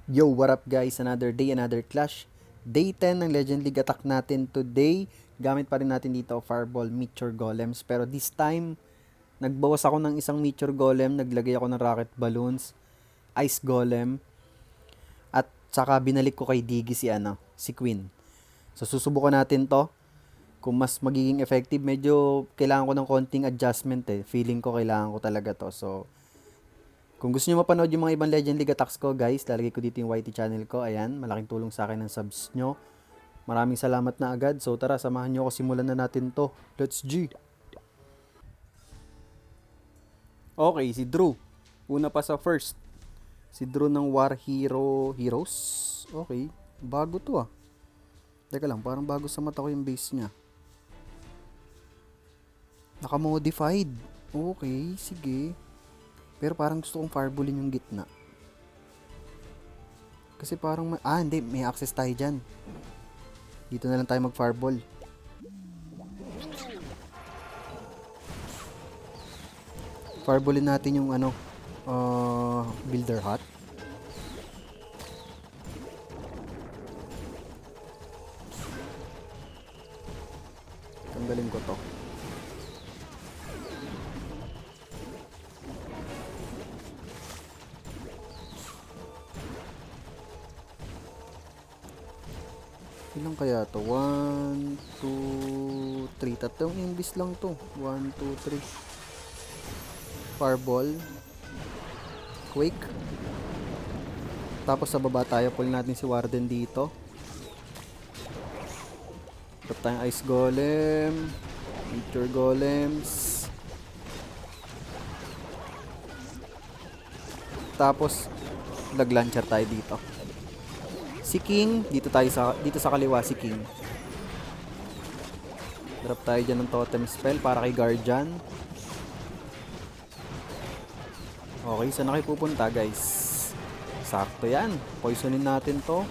Yo, what up guys? Another day, another clash. Day 10 ng Legend League attack natin today. Gamit pa rin natin dito Fireball, Meteor Golems. Pero this time, nagbawas ako ng isang Meteor Golem. Naglagay ako ng Rocket Balloons, Ice Golem. At saka binalik ko kay Diggy si Queen. So susubukan natin to. Kung mas magiging effective, medyo kailangan ko ng konting adjustment Feeling ko kailangan ko talaga to. So, kung gusto nyo mapanood yung mga ibang Legend League attacks ko, guys, lalagay ko dito yung YT channel ko. Ayan, malaking tulong sa akin ng subs nyo. Maraming salamat na agad. So tara, samahan nyo ako, simulan na natin to. Let's G! Okay, si Drew. Una pa sa first. Si Drew ng War Hero Heroes. Okay, bago to ah. Teka lang, parang bago sa mata ko yung base niya. Naka-modified. Okay, sige. Pero parang gusto kong fireballin yung gitna. Kasi parang hindi, may access tayo dyan. Dito na lang tayo mag-fireball. Fireballin natin yung builder hut. Tanggalin ko to. Ilang kaya to? 1, 2, 3. Tatlong imbis lang to. 1, 2, 3. Fireball. Quake. Tapos sa baba tayo. Pull natin si Warden dito. Drop tayong Ice Golem. Meteor Golems. Tapos lag launcher tayo dito. Si King, dito sa kaliwa si King. Drop tayo dyan ng totem spell para kay Guardian. Okay, saan na kayo pupunta guys? Sakto yan. Poisonin natin to.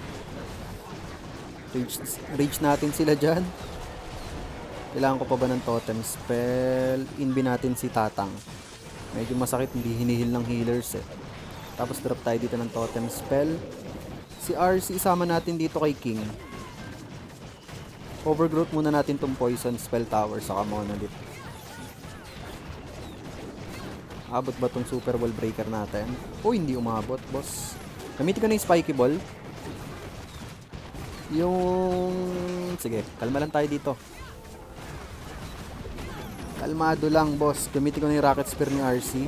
Rage natin sila dyan. Kailangan ko pa ba ng totem spell? Inbi natin si Tatang. Medyo masakit, hindi hinihil ng healers Tapos drop tayo dito ng totem spell. Si RC isama natin dito kay King. Overgrowth muna natin tong poison spell tower sa monolith. Abot ba tong super wall breaker natin? Hindi umabot, boss. Gamitin ko na yung spiky ball. Sige, kalma lang tayo dito. Kalmado lang, boss. Gamitin ko na yung rocket spear ni RC.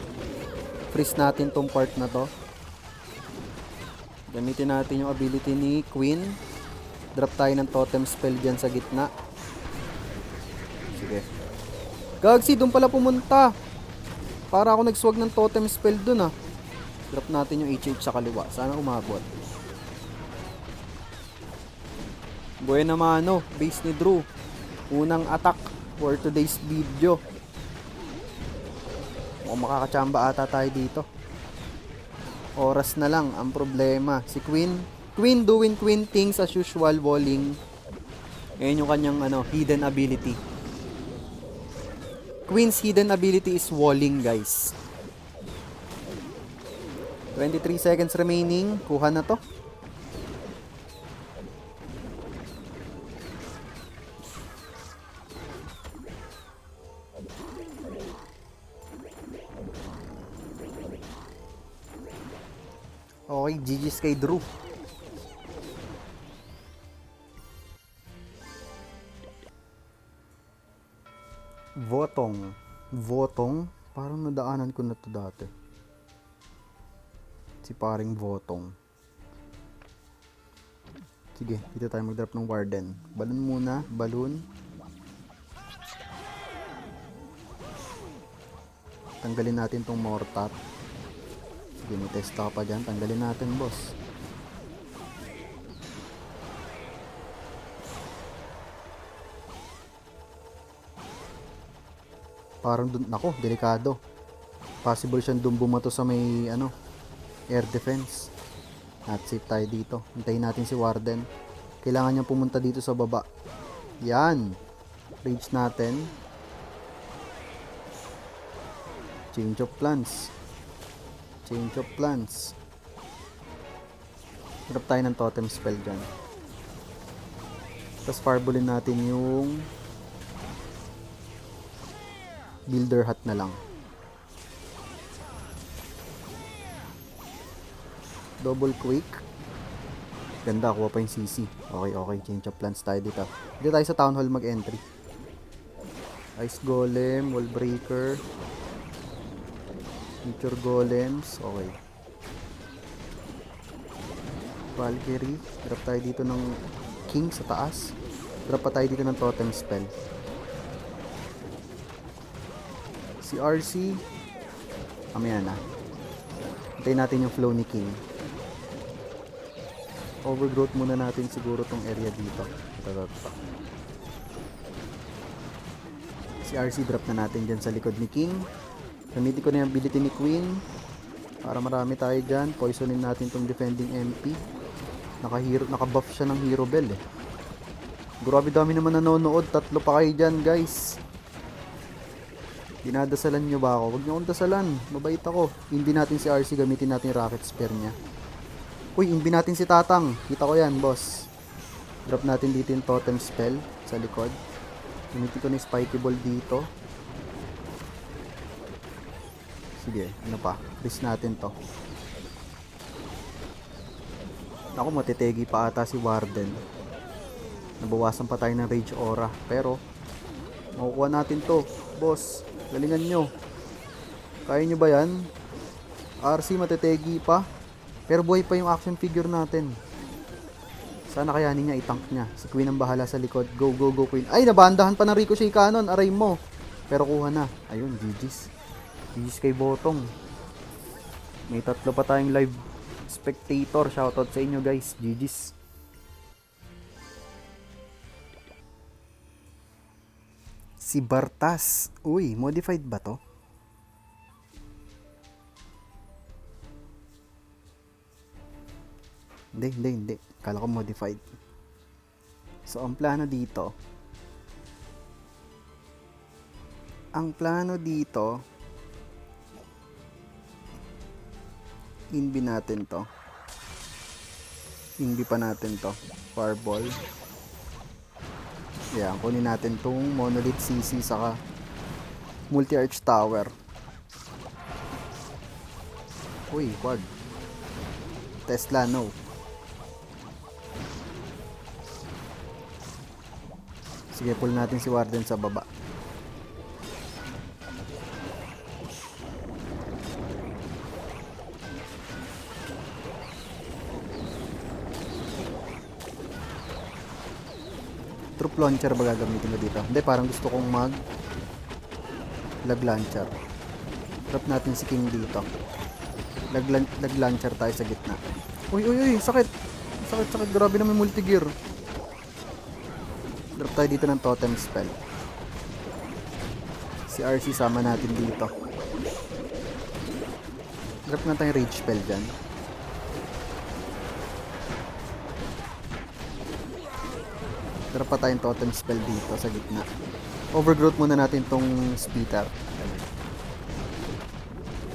Freeze natin tong part na to. Gamitin natin yung ability ni Queen. Drop tayo ng totem spell dyan sa gitna. Sige. Gagsi, doon pala pumunta. Para ako nagswag ng totem spell dun Drop natin yung HH sa kaliwa. Sana umabot. Buena mano. Base ni Drew. Unang attack for today's video. Mukhang makakachamba ata tayo dito. Oras na lang ang problema. Si Queen doing Queen things as usual, walling. Ngayon yung kanyang hidden ability. Queen's hidden ability is walling, guys. 23 seconds remaining. Kuha na to. Okay, GG's kay Drew. Votong. Parang nadaanan ko na to dati. Si paring Votong. Sige, dito tayo mag-drop ng Warden. Balloon muna, balloon. Tanggalin natin tong Mortat. Sige, may testa ka pa dyan. Tanggalin natin, boss. Parang dun, nako, delikado. Possible siyang dun bumato sa may air defense. Not safe tayo dito. Hintayin natin si Warden. Kailangan niyang pumunta dito sa baba. Yan. Rage natin. Change of plans. Drop tayo ng totem spell dyan. Tapos fireballin natin yung builder hut na lang. Double quake. Ganda, kuha pa yung CC. Okay. Change of plans tayo dito. Dito tayo sa town hall mag-entry. Ice golem, wall breaker. Future golems. Okay. Valkyrie. Drop tayo dito ng king sa taas. Drop pa tayo dito ng totem spell. Si RC. Mamaya na. Hintayin natin yung flow ni king. Overgrowth muna natin siguro tong area dito. Ito. Si RC drop na natin dyan sa likod ni king. Gamitin ko na yung ability ni queen. Para marami tayo dyan. Poisonin natin tong defending MP. Naka-buff siya ng hero bell eh. Grabe dami naman nanonood. 3 pa kayo dyan guys. Dinadasalan nyo ba ako? Huwag nyo akong dasalan. Mabait ako. Hindi natin si RC. Gamitin natin yung rocket spear niya. Uy, imbi natin si Tatang. Kita ko yan, boss. Drop natin dito yung totem spell sa likod. Gamitin ko na yung spiky ball dito. Sige, ano pa? Freeze natin to. Ako, matitegi pa ata si Warden. Nabawasan pa tayo ng rage aura. Pero, makukuha natin to. Boss, galingan nyo. Kaya nyo ba yan? RC, matitegi pa. Pero buhay pa yung action figure natin. Sana kayanin niya, itank niya. Si Queen ang bahala sa likod. Go Queen. Ay, nabandahan pa ng Ricochet Cannon. Aray mo. Pero kuha na. Ayun, GG's. GG's kay Botong. May 3 pa tayong live spectator. Shoutout sa inyo guys. GG's. Si Bartas. Uy, modified ba to? Hindi. Kala ko modified. So, ang plano dito, inbi natin to. Inbi pa natin to. Fireball. Yan, kunin natin tong Monolith CC saka Multi-Arch Tower. Uy, quad. Tesla, no. Sige, pull natin si Warden sa baba. Troop launcher ba gagamitin ko dito? Hindi, parang gusto kong lag launcher. Drop natin si King dito. Lag launcher tayo sa gitna. Uy, sakit. Sakit. Grabe naman multi-gear. Drop tayo dito ng totem spell. Si RC sama natin dito. Drop na tayong rage spell dyan. Drop pa tayong totem spell dito sa gitna. Overgrowth muna natin tong speeder.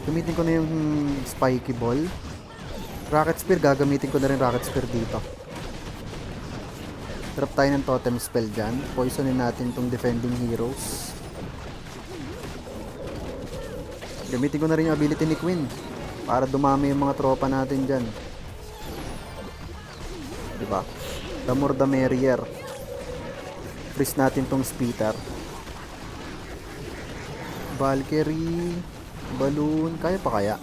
Gamitin ko na yung spiky ball. Rocket spear, gagamitin ko na rin rocket spear dito. Drop tayo ng totem spell dyan. Poisonin natin tong defending heroes. Gamitin ko na rin yung ability ni Queen para dumami yung mga tropa natin dyan. Diba? The more the merrier. Freeze natin tong speeder. Valkyrie, balloon, kaya pa kaya?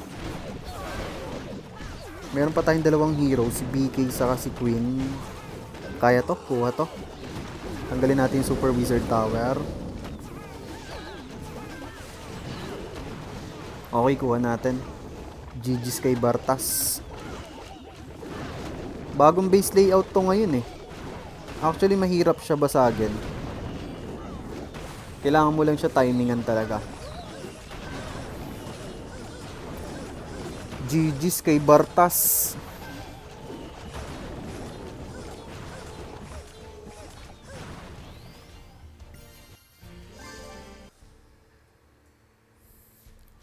Meron pa tayong 2 heroes, si BK saka si Queen. Kaya to, kuha to. Tanggalin natin yung Super Wizard Tower. Okay, kuha natin. GG's kay Bartas. Bagong base layout to ngayon eh. Actually, mahirap siya basagin. Kailangan mo lang siya timingan talaga. GG's kay Bartas.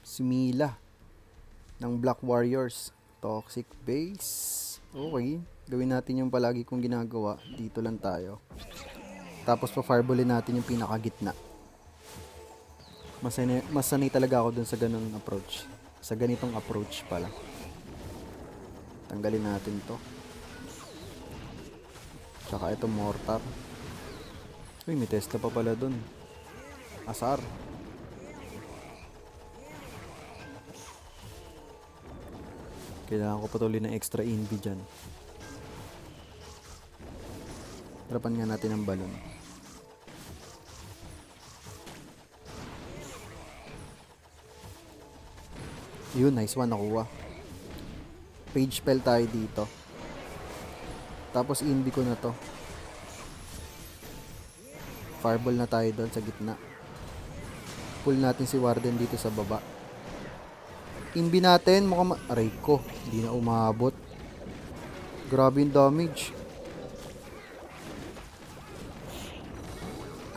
Si Mila ng Black Warriors. Toxic base. Okay. Gawin natin yung palagi kong ginagawa. Dito lang tayo. Tapos pa-fireballin natin yung pinakagitna. Mas sanay talaga ako dun sa ganung approach. Sa ganitong approach pala. Tanggalin natin to. Tsaka itong mortar. Uy, may testa pa pala dun. Asar. Kailangan ko patuloy ng extra invi dyan. Harapan nga natin ang balon. Yun, nice one, nakuha. Page spell tayo dito. Tapos invi ko na to. Fireball na tayo doon sa gitna. Pull natin si Warden dito sa baba. Invi natin, mukhang aray ko, hindi na umabot. Grabe yung damage.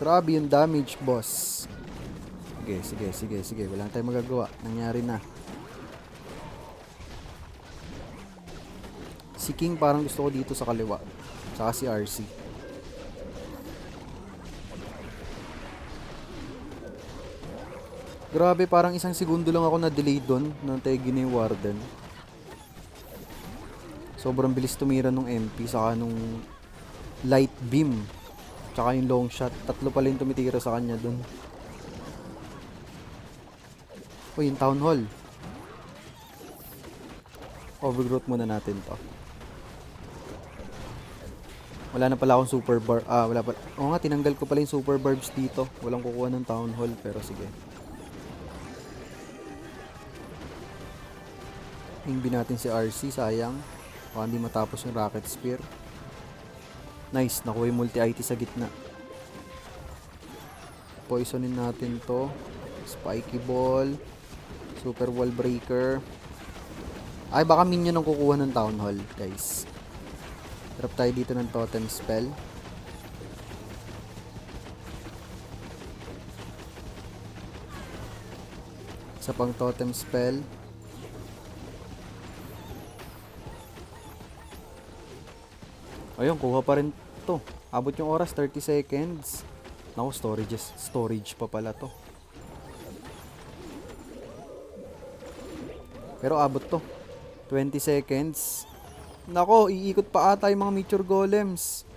Grabe yung damage, boss. Sige. Wala na tayong magagawa. Nangyari na. Si King parang gusto ko dito sa kaliwa. Tsaka si RC. Grabe, parang isang segundo lang ako na-delay doon nang tegi ni Warden. Sobrang bilis tumira nung MP saka nung light beam. Tsaka yung long shot. Tatlo pala yung tumitira sa kanya doon. O, yung town hall. Overgrowth muna natin to. Wala na pala akong super bar. Wala pala. Oo nga, tinanggal ko pala yung super barbs dito. Walang kukuha ng town hall, pero sige. Invi natin si RC, sayang. Baka hindi matapos yung rocket spear. Nice, nakuha yung multi-IT sa gitna. Poisonin natin to. Spiky ball. Super wall breaker. Ay, baka minion ang kukuha ng town hall, guys. Drop tayo dito ng totem spell. Isa pang totem spell. Ayun, kuha pa rin to. Abot yung oras, 30 seconds. Naku, storage pa pala to. Pero abot to. 20 seconds. Nako, iikot pa ata yung mga Meteor Golems.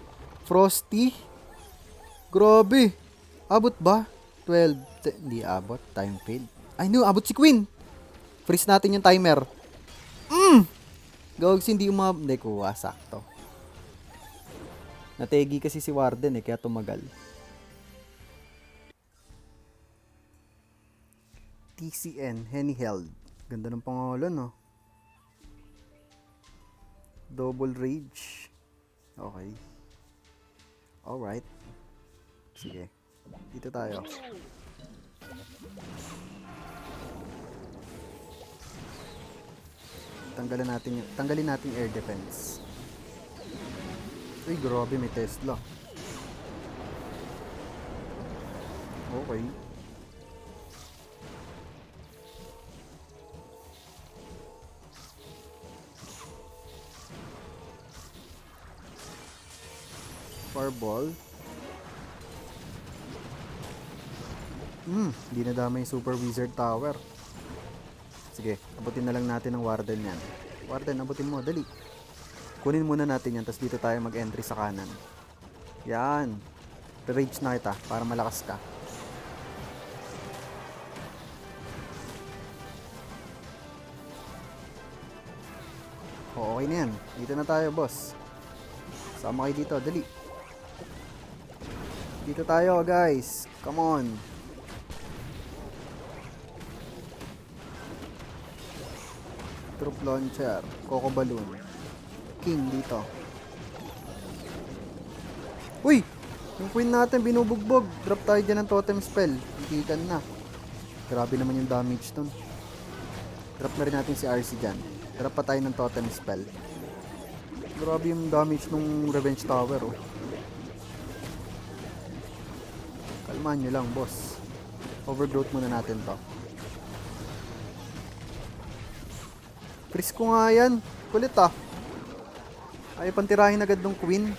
Frosty. Grabe. Abot ba? 12. Hindi abot. Time fade. Ay no, abot si Queen. Freeze natin yung timer. Gawags hindi umabot. Hindi, kuha. Sakto. Nategi kasi si Warden kaya tumagal. TCN, Henny Held. Ganda ng pangalan, no? Double Rage. Okay. Alright. Sige. Dito tayo. Tanggalin natin air defense. Uy, grabe, may Tesla. Okay. Fireball. Hindi nadama yung Super Wizard Tower. Sige, abutin na lang natin ang Warden yan. Warden, abutin mo, dali. Kunin muna natin yan, tapos dito tayo mag-entry sa kanan. Yan. Rage na kita, para malakas ka. O, okay na yan. Dito na tayo, boss. Sama kayo dito, dali. Dito tayo, guys. Come on. Troop launcher. Coco balloon. King dito. Uy! Yung queen natin binubugbog. Drop tayo dyan ng totem spell. Ikikan na. Grabe naman yung damage dun. Drop na rin natin si RC dyan. Drop pa tayo ng totem spell. Grabe yung damage nung revenge tower, oh. Kalmahan nyo lang, boss. Overgrowth muna natin to. Freeze ko nga yan. Kulit, ah. Ay, pantirahin agad ng Queen.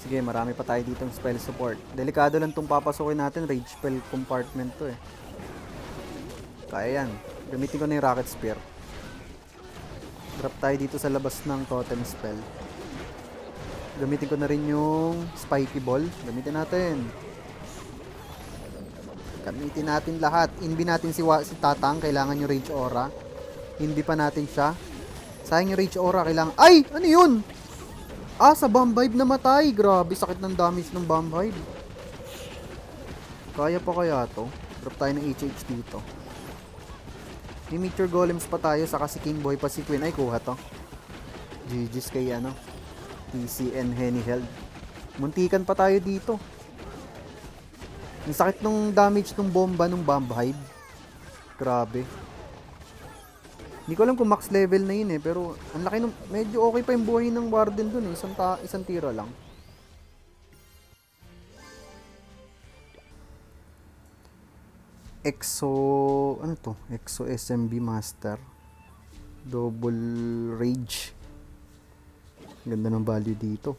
Sige, marami pa tayo ditong spell support. Delikado lang itong papasukin natin. Rage spell compartment to eh. Kaya yan. Gamitin ko na yung Rocket Spear. Drop tayo dito sa labas ng totem spell. Gamitin ko na rin yung Spiky Ball. Gamitin natin. Gamitin natin lahat. Inbi natin si Tatang. Kailangan yung Rage Aura. Inbi pa natin siya. Sayang yung Rage Aura. Kailangan... Ay! Ano yun? Sa Bomb Vibe namatay. Grabe, sakit ng damage ng Bomb Vibe. Kaya pa kaya to? Drop tayo ng HH dito. May Meteor Golems pa tayo. Saka si King Boy pa si Queen. Ay, kuha to. GG's kay TCN Henny Held. Muntikan pa tayo dito. Ang sakit ng damage ng bomba ng Bomb Vibe. Grabe. Hindi ko alam kung max level na yun eh. Pero ang laki ng... Medyo okay pa yung buhay ng Warden dun eh. Isang tira lang. Ano to? Exo SMB Master. Double Rage. Ganda ng value dito.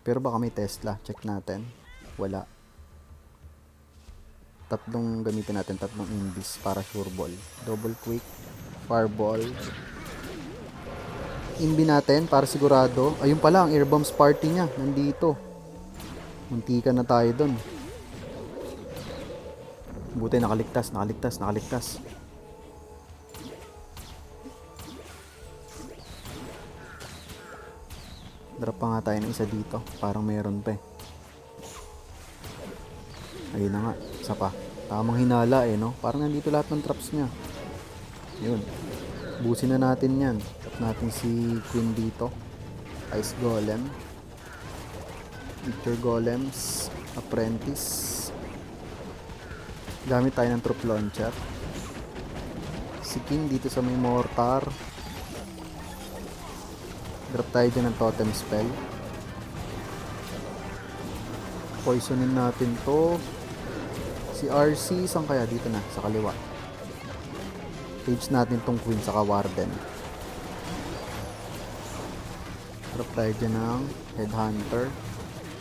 Pero baka may Tesla. Check natin. Wala. Gamitin natin tatlong Invis para sure ball. Double Quick. Fireball. Inbi natin para sigurado. Ayun pala ang Air Bombs party niya. Nandito. Muntikan na tayo dun. Buti nakaligtas. Drop pa nga tayo ng isa dito. Parang meron pa eh. Ayun na nga. Isa pa. Tamang hinala eh, no? Parang nandito lahat ng traps niya. Yun. Busin na natin yan. Trap natin si Queen dito. Ice Golem. Meteor Golems. Apprentice. Gamit tayo ng Troop Launcher. Si King dito sa may Mortar. Drop tayo dyan ng Totem Spell. Poisonin natin to. Si RC, saan kaya? Dito na, sa kaliwa. Page natin tong Queen saka Warden. Drop tayo dyan ng Headhunter.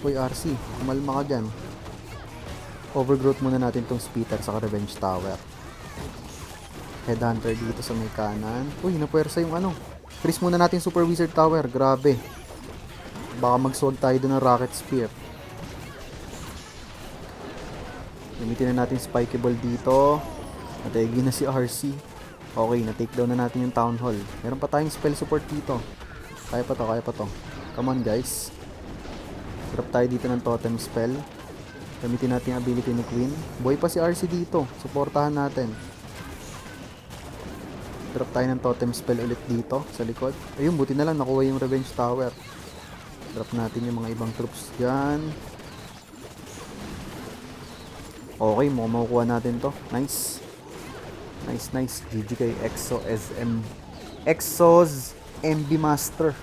Uy, RC, kumalma ka dyan. Overgrowth muna natin tong Spitter saka Revenge Tower. Headhunter dito sa may kanan. Uy, napuwersa yung Freeze muna natin Super Wizard Tower. Grabe. Baka mag-sword tayo doon ng Rocket Spear. Gamitin na natin Spiky Ball dito. Nategi na si RC. Okay, na-take down na natin yung Town Hall. Meron pa tayong spell support dito. Kaya pa to. Come on guys. Drop tayo dito ng Totem Spell. Gamitin natin yung ability ni Queen. Boy pa si RC dito. Suportahan natin. Drop tayo ng Totem Spell ulit dito sa likod. Ayun, buti na lang nakuha yung Revenge Tower. Drop natin yung mga ibang troops dyan. Okay, makukuha natin to. Nice. GG kay Exos MB Master.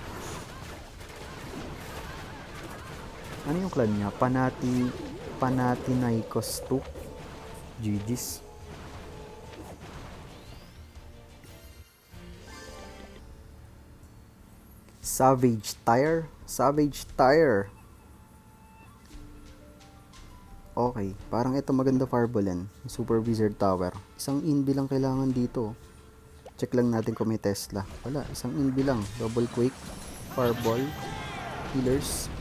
Ano yung clan niya? Panathinaikos 2. GG's. Savage Tire. Okay, parang ito maganda Fireball. Super Wizard Tower. Isang inbi lang kailangan dito. Check lang natin kung may Tesla. Wala, isang inbi lang. Double Quake, Fireball, Healers.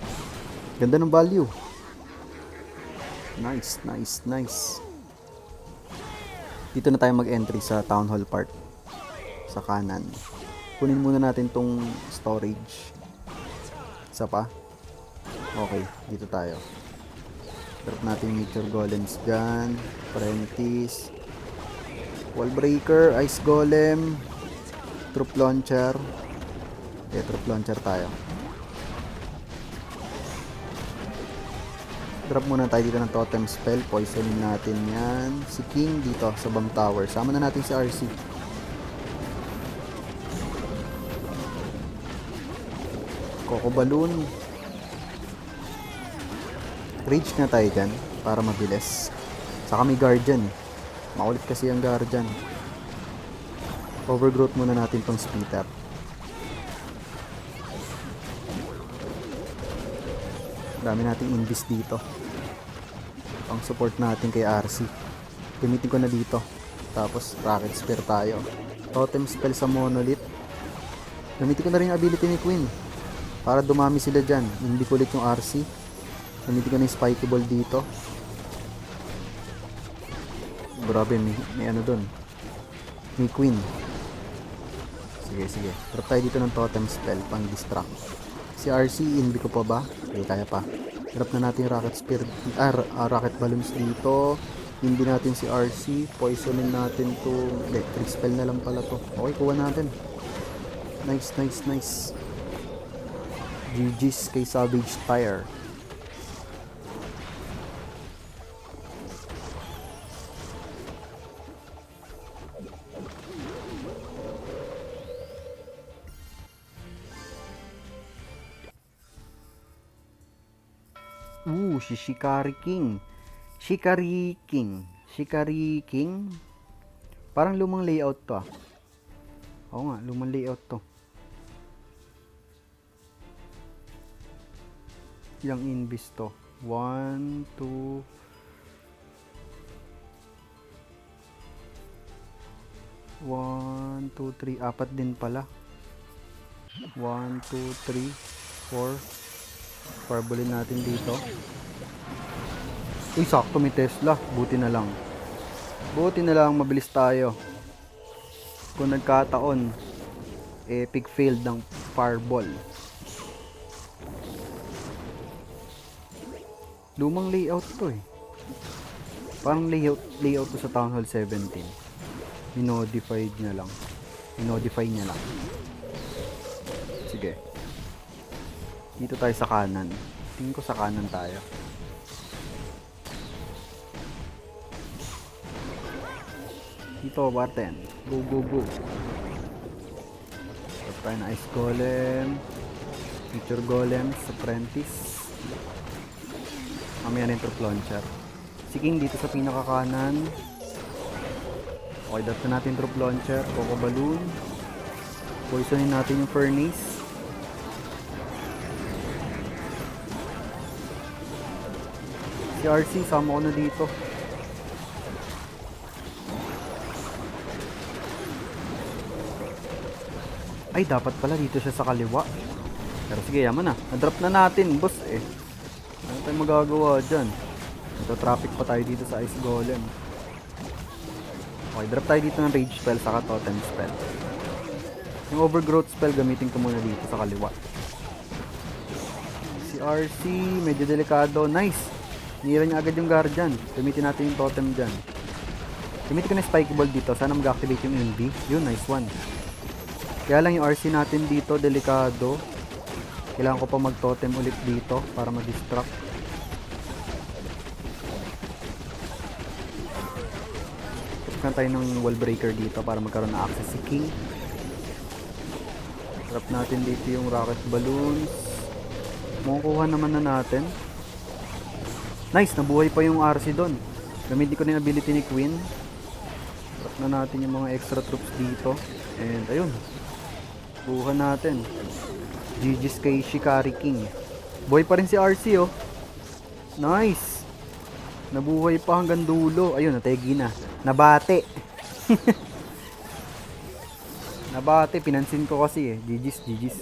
Ganda ng value. Nice. Dito na tayo mag-entry sa Town Hall part. Sa kanan. Kunin muna natin tong storage. Isa pa. Okay, dito tayo. Drop natin Meteor Golems dyan. Apprentice. Wall Breaker. Ice Golem. Troop Launcher. Okay, Troop Launcher tayo. Drop muna tayo dito ng Totem Spell. Poisonin natin yan. Si King dito sa Bomb Tower. Sama na natin si RC. Coco Balloon. Rage na tayo dyan para mabilis. Saka may Guardian eh. Makulit kasi ang Guardian. Overgrowth muna natin tong Spitter. Dami nating invis dito. Pang support natin kay RC. Gamitin ko na dito. Tapos Rocket Spear tayo. Totem spell sa Monolith. Gamitin ko na rin yung ability ni Queen. Para dumami sila dyan. Hindi ko ulit yung RC. Gamitin ko na yung Spiky Ball dito. Grabe, may ano dun. May Queen. Sige. Drop tayo dito ng Totem spell pang distract. Si RC, inbi ko pa ba? Okay, kaya pa. Drop na natin yung Rocket Spear. Rocket Balloons dito. Hindi natin si RC. Poisonin natin to. Electric spell na lang pala to. Okay, kuha natin. Nice. GG's kay Savage Tire. Si Shikari King. Parang lumang layout to ah. Oo nga, lumang layout to. Ilang invis to? 1, 2... 1, 2, 3, apat din pala. 1, 2, 3, 4. Parbulin natin dito. Uy, sakto may Tesla. Buti na lang mabilis tayo. Kung nagkataon, epic fail ng Fireball. Lumang layout to eh. Parang layout to sa Town Hall 17. Minodify niya lang. Sige. Dito tayo sa kanan. Tingin ko sa kanan tayo. Dito, button. Go. Tapos tayo na Ice Golem. Future Golem. Apprentice. Mamaya na yung Troop Launcher. Si King dito sa pinakakanan. Okay, dot na natin Troop Launcher. Coco Balloon. Poisonin natin yung Furnace. Si RC, sama ko na dito. Ay, dapat pala dito siya sa kaliwa. Pero sige, yaman na. Na-drop na natin, boss eh. Ano tayo magagawa dyan? Ito, traffic pa tayo dito sa Ice Golem. Okay, drop tayo dito ng Rage Spell saka Totem Spell. Yung Overgrowth Spell, gamitin ko muna dito sa kaliwa. Si RC, medyo delikado. Nice! Nira niya agad yung Guardian. Gamitin natin yung Totem dyan. Gamitin ko na yung Spike Ball dito. Sana mag-activate yung NB. Yun, nice one. Kaya lang yung RC natin dito, delikado. Kailangan ko pa mag-totem ulit dito para ma-distract. Tapos tayo ng wall breaker dito para magkaroon na access si King. Trap natin dito yung rocket balloons. Makukuha naman na natin. Nice! Nabuhay pa yung RC doon. Gamitin ko na yung ability ni Queen. Trap na natin yung mga extra troops dito. And ayun. Buha natin. GG's kay Shikari King. Boy pa rin si RC oh. Nice. Nabuhay pa hanggang dulo. Ayun, nategi na. Nabate. Nabate, pinansin ko kasi eh. GG's.